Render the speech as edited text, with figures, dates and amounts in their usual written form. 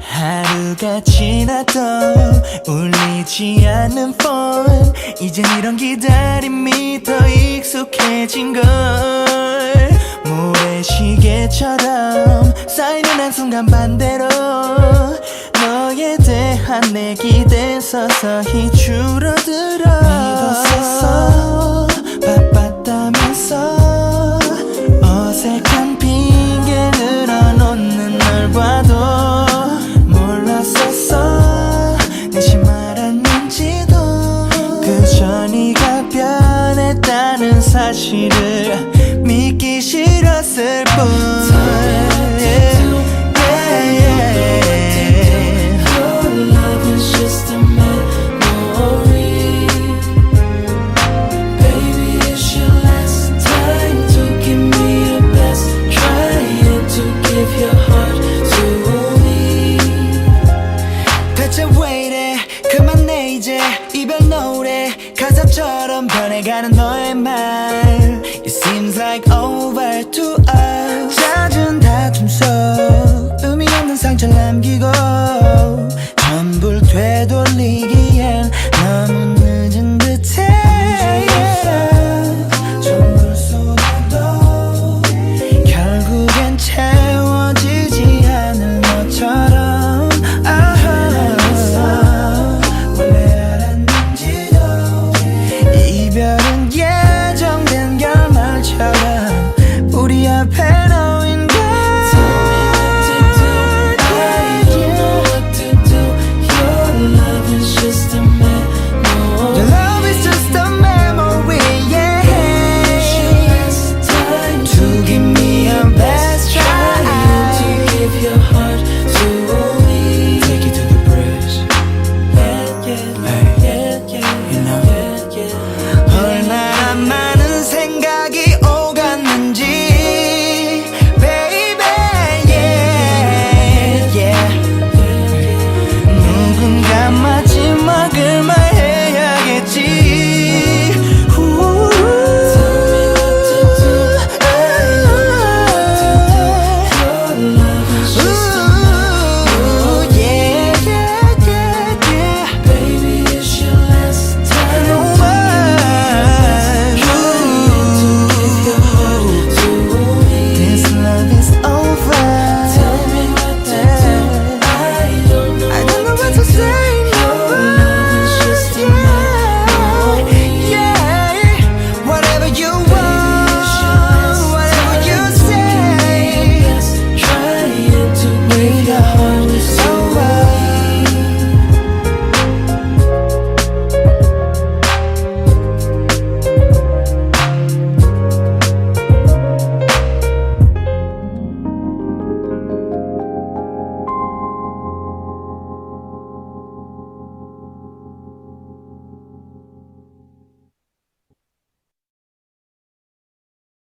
하루가 지나도 울리지 않는 폰 이젠 이런 기다림이 더 익숙해진 걸 모래시계처럼 쌓이는 한순간 반대로 너에 대한 내 기대 서서히 줄어들어 믿었었어 바빴다면서 어색한 핑계 늘어놓는 널 봐도 몰랐었어 내심 알았는지도 그저 네가 변했다는 사실을 믿기 싫었을 뿐 이별 노래 가사처럼 변해가는 너의 말 It seems like over to us 잦은 다툼 속 의미 없는 상처를 남기고 전부를 되돌리기엔 너무 늦은 듯해 전부를 쏟아도 결국엔 채워지지 않을 너처럼 원래 이별은